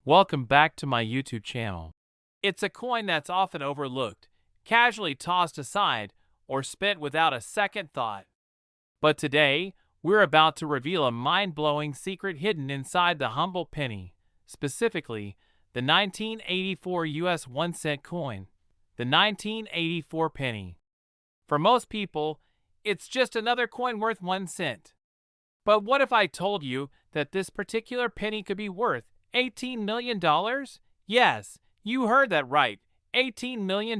Welcome back to my YouTube channel. It's a coin that's often overlooked, casually tossed aside, or spent without a second thought. But today, we're about to reveal a mind-blowing secret hidden inside the humble penny, specifically the 1984 US 1-cent coin, the 1984 penny. For most people, it's just another coin worth 1 cent. But what if I told you that this particular penny could be worth $18 million? Yes, you heard that right, $18 million.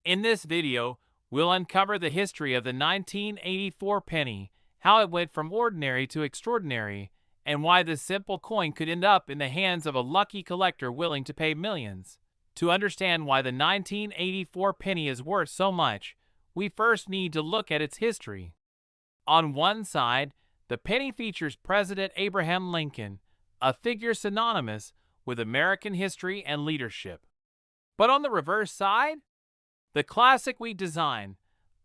In this video, we'll uncover the history of the 1984 penny, how it went from ordinary to extraordinary, and why this simple coin could end up in the hands of a lucky collector willing to pay millions. To understand why the 1984 penny is worth so much, we first need to look at its history. On one side, the penny features President Abraham Lincoln, a figure synonymous with American history and leadership. But on the reverse side, the classic wheat design,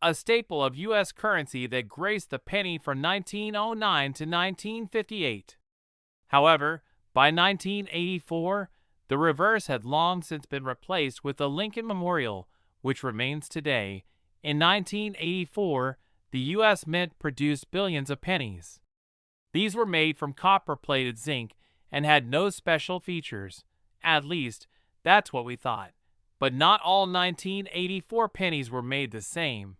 a staple of U.S. currency that graced the penny from 1909 to 1958. However, by 1984, the reverse had long since been replaced with the Lincoln Memorial, which remains today. In 1984, the U.S. Mint produced billions of pennies. These were made from copper-plated zinc and had no special features. At least, that's what we thought. But not all 1984 pennies were made the same.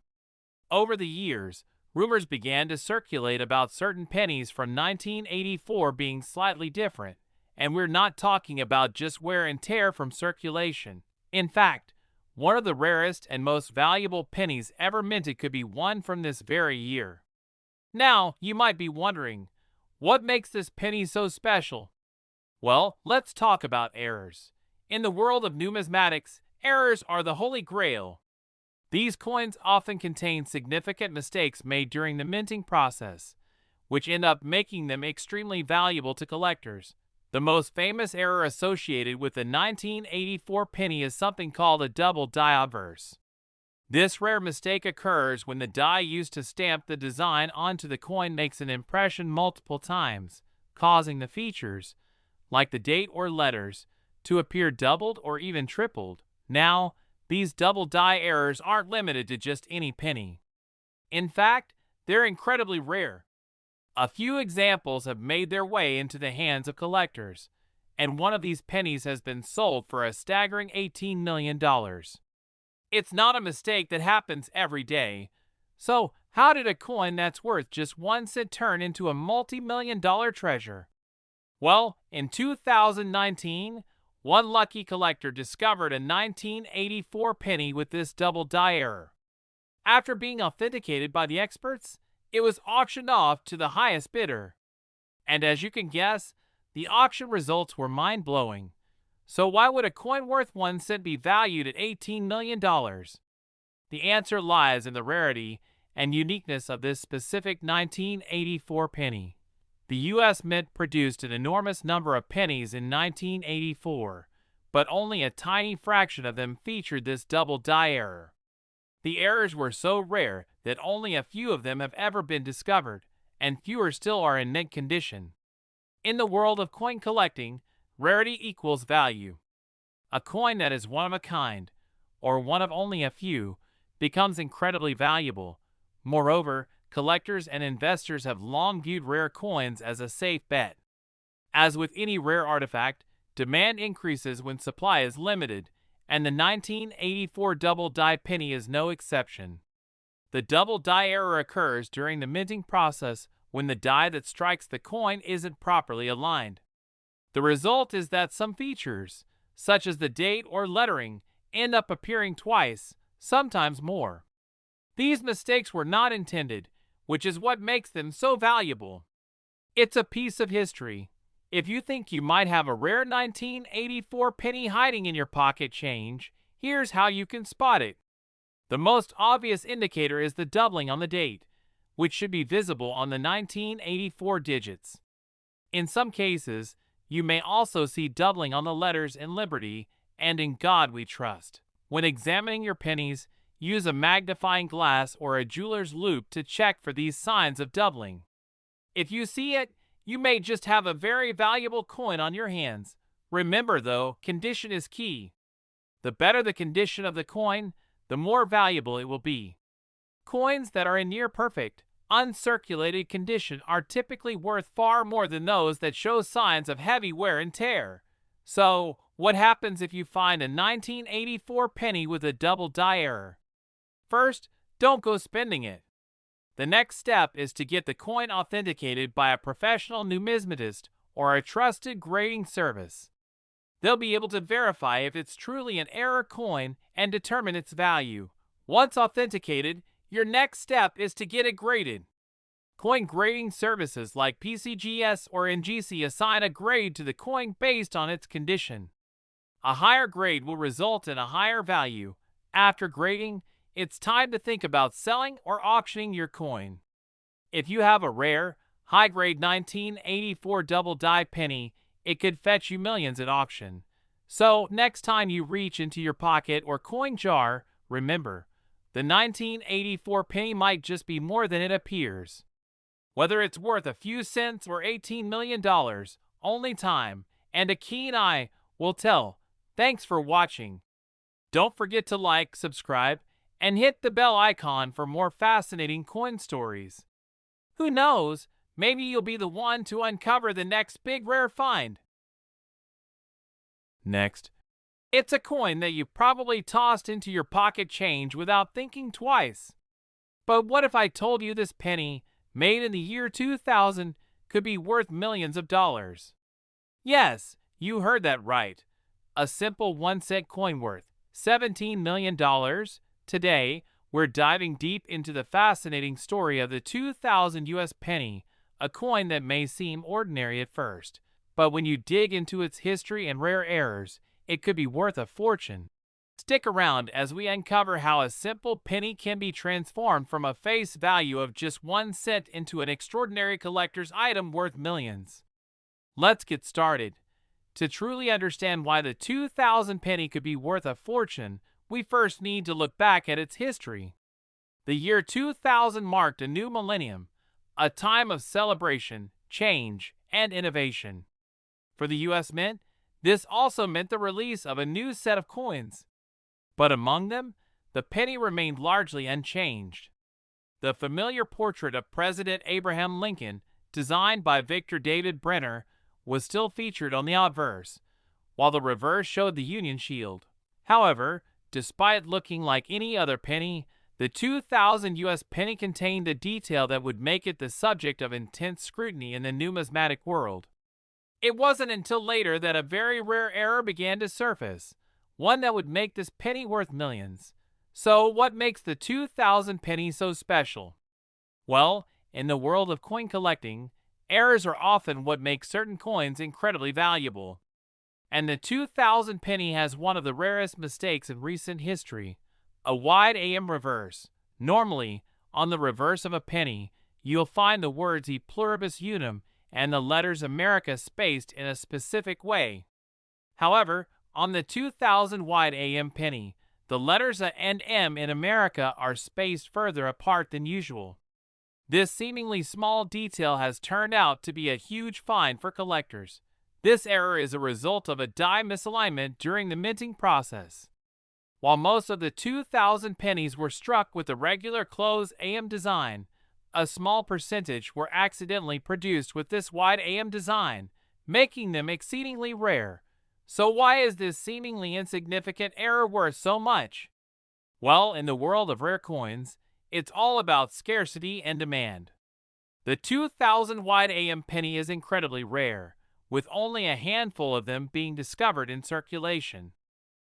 Over the years, rumors began to circulate about certain pennies from 1984 being slightly different, and we're not talking about just wear and tear from circulation. In fact, one of the rarest and most valuable pennies ever minted could be one from this very year. Now, you might be wondering, what makes this penny so special? Well, let's talk about errors. In the world of numismatics, errors are the holy grail. These coins often contain significant mistakes made during the minting process, which end up making them extremely valuable to collectors. The most famous error associated with the 1984 penny is something called a double die obverse. This rare mistake occurs when the die used to stamp the design onto the coin makes an impression multiple times, causing the features, like the date or letters, to appear doubled or even tripled. Now, these double die errors aren't limited to just any penny. In fact, they're incredibly rare. A few examples have made their way into the hands of collectors, and one of these pennies has been sold for a staggering $18 million. It's not a mistake that happens every day. So, how did a coin that's worth just 1 cent turn into a multi-million-dollar treasure? Well, in 2019, one lucky collector discovered a 1984 penny with this double die error. After being authenticated by the experts, it was auctioned off to the highest bidder. And as you can guess, the auction results were mind-blowing. So why would a coin worth 1 cent be valued at $18 million? The answer lies in the rarity and uniqueness of this specific 1984 penny. The U.S. Mint produced an enormous number of pennies in 1984, but only a tiny fraction of them featured this double die error. The errors were so rare that only a few of them have ever been discovered, and fewer still are in mint condition. In the world of coin collecting, rarity equals value. A coin that is one of a kind, or one of only a few, becomes incredibly valuable. Moreover, collectors and investors have long viewed rare coins as a safe bet. As with any rare artifact, demand increases when supply is limited, and the 1984 double die penny is no exception. The double die error occurs during the minting process when the die that strikes the coin isn't properly aligned. The result is that some features, such as the date or lettering, end up appearing twice, sometimes more. These mistakes were not intended, which is what makes them so valuable. It's a piece of history. If you think you might have a rare 1984 penny hiding in your pocket change, here's how you can spot it. The most obvious indicator is the doubling on the date, which should be visible on the 1984 digits. In some cases, you may also see doubling on the letters in Liberty and In God We Trust. When examining your pennies, use a magnifying glass or a jeweler's loupe to check for these signs of doubling. If you see it, you may just have a very valuable coin on your hands. Remember though, condition is key. The better the condition of the coin, the more valuable it will be. Coins that are in near perfect, uncirculated condition are typically worth far more than those that show signs of heavy wear and tear. So, what happens if you find a 1984 penny with a double die error? First, don't go spending it. The next step is to get the coin authenticated by a professional numismatist or a trusted grading service. They'll be able to verify if it's truly an error coin and determine its value. Once authenticated, your next step is to get it graded. Coin grading services like PCGS or NGC assign a grade to the coin based on its condition. A higher grade will result in a higher value. After grading, it's time to think about selling or auctioning your coin. If you have a rare, high-grade 1984 double die penny, it could fetch you millions at auction. So, next time you reach into your pocket or coin jar, remember, the 1984 penny might just be more than it appears. Whether it's worth a few cents or $18 million, only time and a keen eye will tell. Thanks for watching. Don't forget to like, subscribe, and hit the bell icon for more fascinating coin stories. Who knows, maybe you'll be the one to uncover the next big rare find. Next, it's a coin that you probably tossed into your pocket change without thinking twice. But what if I told you this penny, made in the year 2000, could be worth millions of dollars? Yes, you heard that right. A simple 1-cent coin worth $17 million. Today, we're diving deep into the fascinating story of the 2000 US penny, a coin that may seem ordinary at first, but when you dig into its history and rare errors, it could be worth a fortune. Stick around as we uncover how a simple penny can be transformed from a face value of just 1 cent into an extraordinary collector's item worth millions. Let's get started. To truly understand why the 2000 penny could be worth a fortune, we first need to look back at its history. The year 2000 marked a new millennium, a time of celebration, change, and innovation. For the U.S. Mint, this also meant the release of a new set of coins. But among them, the penny remained largely unchanged. The familiar portrait of President Abraham Lincoln, designed by Victor David Brenner, was still featured on the obverse, while the reverse showed the Union shield. However, despite looking like any other penny, the 2000 U.S. penny contained a detail that would make it the subject of intense scrutiny in the numismatic world. It wasn't until later that a very rare error began to surface, one that would make this penny worth millions. So, what makes the 2000 penny so special? Well, in the world of coin collecting, errors are often what make certain coins incredibly valuable. And the 2000 penny has one of the rarest mistakes in recent history, a wide AM reverse. Normally, on the reverse of a penny, you'll find the words E pluribus unum and the letters America spaced in a specific way. However, on the 2000 wide AM penny, the letters A and M in America are spaced further apart than usual. This seemingly small detail has turned out to be a huge find for collectors. This error is a result of a die misalignment during the minting process. While most of the 2000 pennies were struck with a regular closed AM design, a small percentage were accidentally produced with this wide AM design, making them exceedingly rare. So why is this seemingly insignificant error worth so much? Well, in the world of rare coins, it's all about scarcity and demand. The 2000 wide AM penny is incredibly rare, with only a handful of them being discovered in circulation.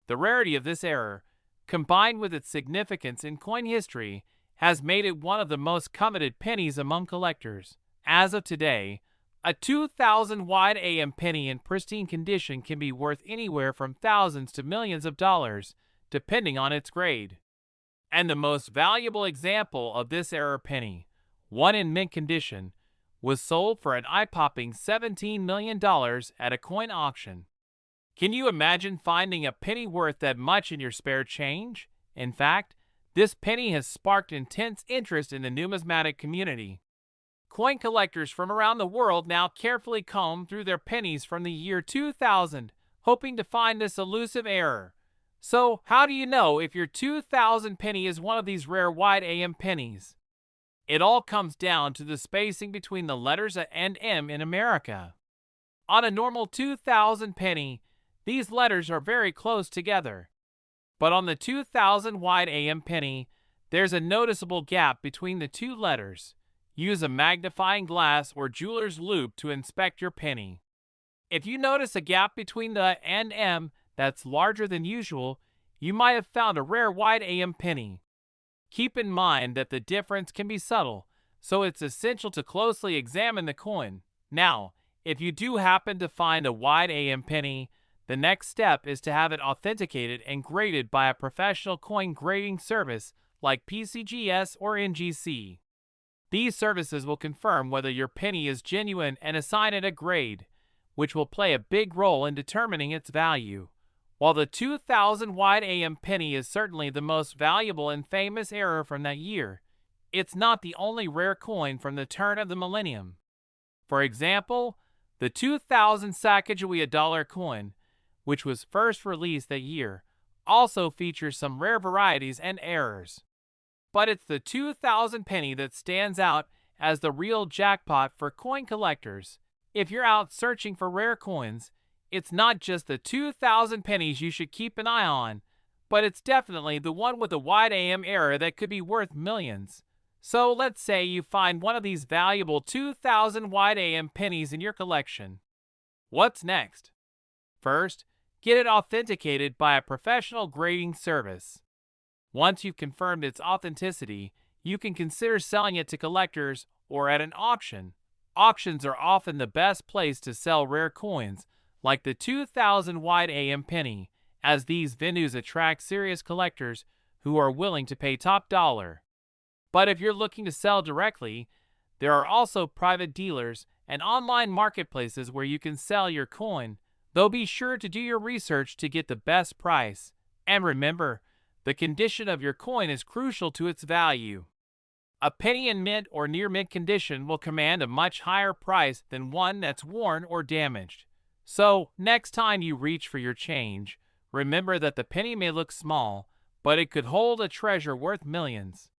The rarity of this error, combined with its significance in coin history, has made it one of the most coveted pennies among collectors. As of today, a 2000 wide AM penny in pristine condition can be worth anywhere from thousands to millions of dollars, depending on its grade. And the most valuable example of this era penny, one in mint condition, was sold for an eye-popping $17 million at a coin auction. Can you imagine finding a penny worth that much in your spare change? In fact, this penny has sparked intense interest in the numismatic community. Coin collectors from around the world now carefully comb through their pennies from the year 2000, hoping to find this elusive error. So, how do you know if your 2000 penny is one of these rare wide AM pennies? It all comes down to the spacing between the letters A and M in America. On a normal 2000 penny, these letters are very close together. But on the 2000 wide AM penny, there's a noticeable gap between the two letters. Use a magnifying glass or jeweler's loupe to inspect your penny. If you notice a gap between the and M that's larger than usual, you might have found a rare wide AM penny. Keep in mind that the difference can be subtle, so it's essential to closely examine the coin. Now, if you do happen to find a wide AM penny, the next step is to have it authenticated and graded by a professional coin grading service like PCGS or NGC. These services will confirm whether your penny is genuine and assign it a grade, which will play a big role in determining its value. While the 2000 wide AM penny is certainly the most valuable and famous error from that year, it's not the only rare coin from the turn of the millennium. For example, the 2000 Sacagawea dollar coin, which was first released that year, also features some rare varieties and errors. But it's the 2000 penny that stands out as the real jackpot for coin collectors. If you're out searching for rare coins, it's not just the 2000 pennies you should keep an eye on, but it's definitely the one with a wide AM error that could be worth millions. So let's say you find one of these valuable 2000 wide AM pennies in your collection. What's next? First, get it authenticated by a professional grading service. Once you've confirmed its authenticity, you can consider selling it to collectors or at an auction. Auctions are often the best place to sell rare coins, like the 2000 wide AM penny, as these venues attract serious collectors who are willing to pay top dollar. But if you're looking to sell directly, there are also private dealers and online marketplaces where you can sell your coin, though be sure to do your research to get the best price. And remember, the condition of your coin is crucial to its value. A penny in mint or near mint condition will command a much higher price than one that's worn or damaged. So, next time you reach for your change, remember that the penny may look small, but it could hold a treasure worth millions.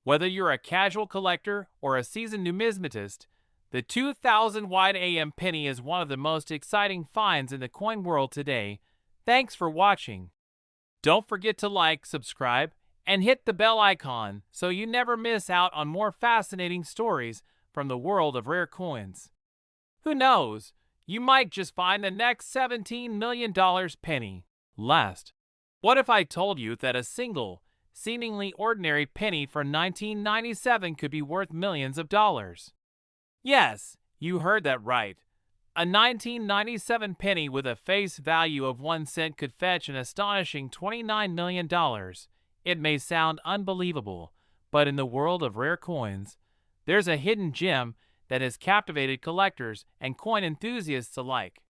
Whether you're a casual collector or a seasoned numismatist, the 2000 wide AM penny is one of the most exciting finds in the coin world today. Thanks for watching. Don't forget to like, subscribe, and hit the bell icon so you never miss out on more fascinating stories from the world of rare coins. Who knows, you might just find the next $17 million penny. Last, what if I told you that a single, seemingly ordinary penny from 1997 could be worth millions of dollars? Yes, you heard that right. A 1997 penny with a face value of 1 cent could fetch an astonishing $29 million. It may sound unbelievable, but in the world of rare coins, there's a hidden gem that has captivated collectors and coin enthusiasts alike.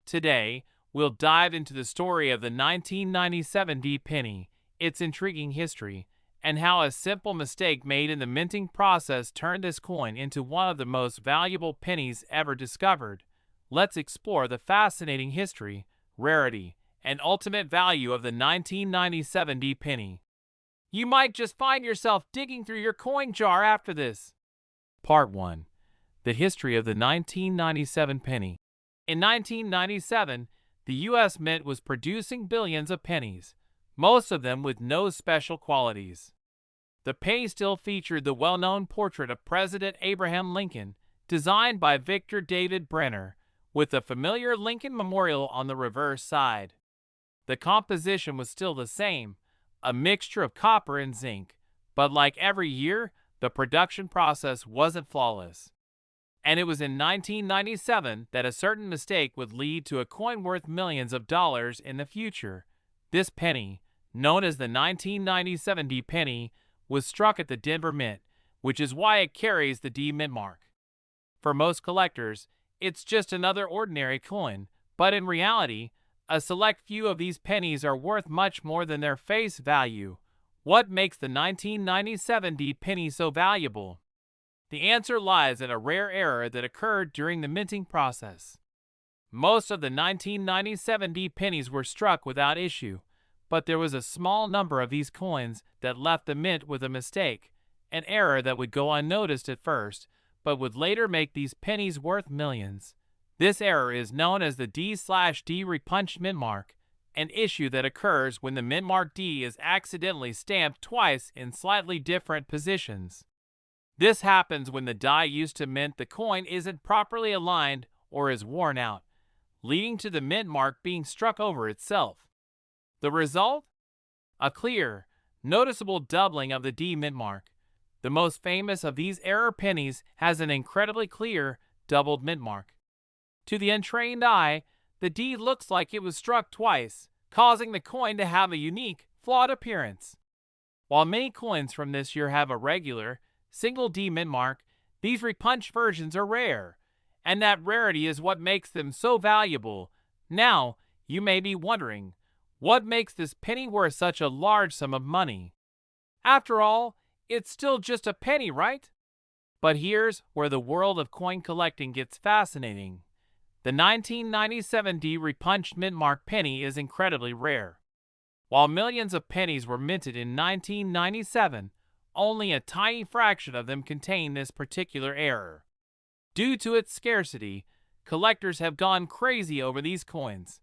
Today, we'll dive into the story of the 1997 D penny, its intriguing history, and how a simple mistake made in the minting process turned this coin into one of the most valuable pennies ever discovered. Let's explore the fascinating history, rarity, and ultimate value of the 1997 D penny. You might just find yourself digging through your coin jar after this. Part 1. The history of the 1997 penny. In 1997, the U.S. Mint was producing billions of pennies, most of them with no special qualities. The penny still featured the well-known portrait of President Abraham Lincoln, designed by Victor David Brenner, with the familiar Lincoln Memorial on the reverse side. The composition was still the same, a mixture of copper and zinc, but like every year, the production process wasn't flawless. And it was in 1997 that a certain mistake would lead to a coin worth millions of dollars in the future. This penny, known as the 1997 D penny, was struck at the Denver Mint, which is why it carries the D Mint mark. For most collectors, it's just another ordinary coin, but in reality, a select few of these pennies are worth much more than their face value. What makes the 1997 D penny so valuable? The answer lies in a rare error that occurred during the minting process. Most of the 1997 D pennies were struck without issue, but there was a small number of these coins that left the mint with a mistake, an error that would go unnoticed at first, but would later make these pennies worth millions. This error is known as the D/D repunched mint mark, an issue that occurs when the mint mark D is accidentally stamped twice in slightly different positions. This happens when the die used to mint the coin isn't properly aligned or is worn out, leading to the mint mark being struck over itself. The result? A clear, noticeable doubling of the D mint mark. The most famous of these error pennies has an incredibly clear, doubled mint mark. To the untrained eye, the D looks like it was struck twice, causing the coin to have a unique, flawed appearance. While many coins from this year have a regular, single D mint mark, these repunched versions are rare, and that rarity is what makes them so valuable. Now, you may be wondering, what makes this penny worth such a large sum of money? After all, it's still just a penny, right? But here's where the world of coin collecting gets fascinating. The 1997 D repunched mint mark penny is incredibly rare. While millions of pennies were minted in 1997, only a tiny fraction of them contain this particular error. Due to its scarcity, collectors have gone crazy over these coins.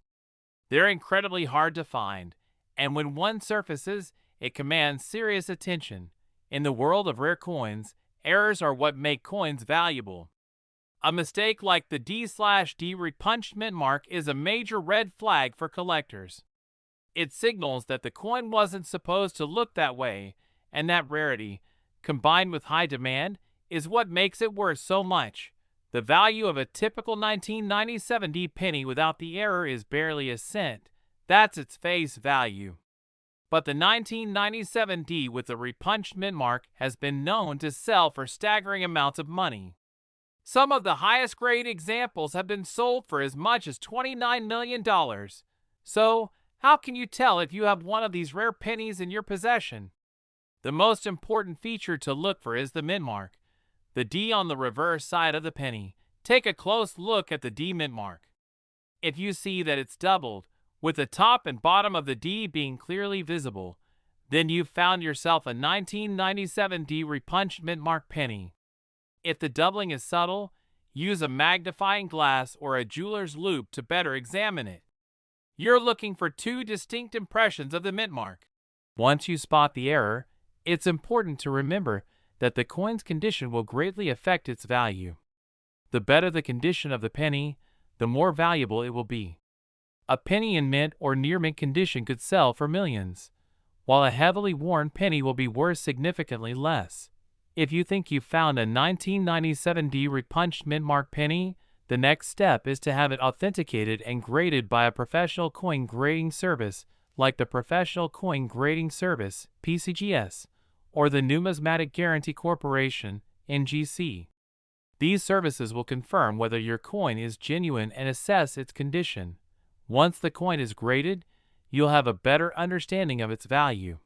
They're incredibly hard to find, and when one surfaces, it commands serious attention. In the world of rare coins, errors are what make coins valuable. A mistake like the D/D repunched mint mark is a major red flag for collectors. It signals that the coin wasn't supposed to look that way, and that rarity, combined with high demand, is what makes it worth so much. The value of a typical 1997 D penny without the error is barely a cent. That's its face value. But the 1997 D with the repunched mint mark has been known to sell for staggering amounts of money. Some of the highest grade examples have been sold for as much as $29 million. So, how can you tell if you have one of these rare pennies in your possession? The most important feature to look for is the mint mark, the D on the reverse side of the penny. Take a close look at the D mint mark. If you see that it's doubled, with the top and bottom of the D being clearly visible, then you've found yourself a 1997 D repunched mint mark penny. If the doubling is subtle, use a magnifying glass or a jeweler's loupe to better examine it. You're looking for two distinct impressions of the mint mark. Once you spot the error, it's important to remember that the coin's condition will greatly affect its value. The better the condition of the penny, the more valuable it will be. A penny in mint or near mint condition could sell for millions, while a heavily worn penny will be worth significantly less. If you think you've found a 1997 D repunched mint mark penny, the next step is to have it authenticated and graded by a professional coin grading service like the Professional Coin Grading Service, PCGS, or the Numismatic Guarantee Corporation, NGC. These services will confirm whether your coin is genuine and assess its condition. Once the coin is graded, you'll have a better understanding of its value.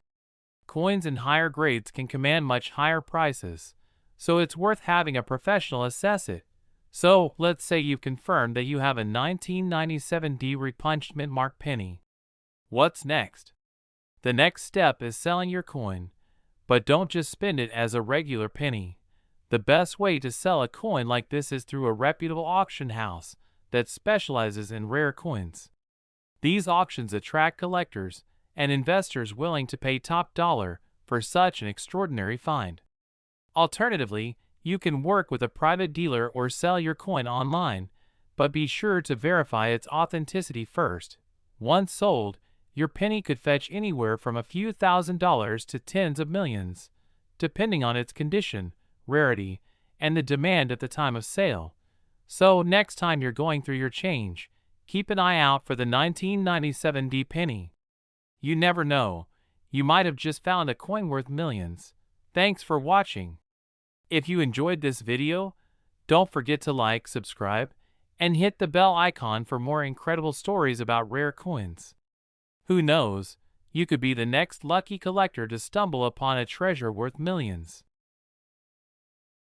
Coins in higher grades can command much higher prices, so it's worth having a professional assess it. So, let's say you've confirmed that you have a 1997 D repunched mint mark penny. What's next? The next step is selling your coin, but don't just spend it as a regular penny. The best way to sell a coin like this is through a reputable auction house that specializes in rare coins. These auctions attract collectors and investors willing to pay top dollar for such an extraordinary find. Alternatively, you can work with a private dealer or sell your coin online, but be sure to verify its authenticity first. Once sold, your penny could fetch anywhere from a few $1,000s to tens of millions, depending on its condition, rarity, and the demand at the time of sale. So next time you're going through your change, keep an eye out for the 1997 D penny. You never know, you might have just found a coin worth millions. Thanks for watching. If you enjoyed this video, don't forget to like, subscribe, and hit the bell icon for more incredible stories about rare coins. Who knows, you could be the next lucky collector to stumble upon a treasure worth millions.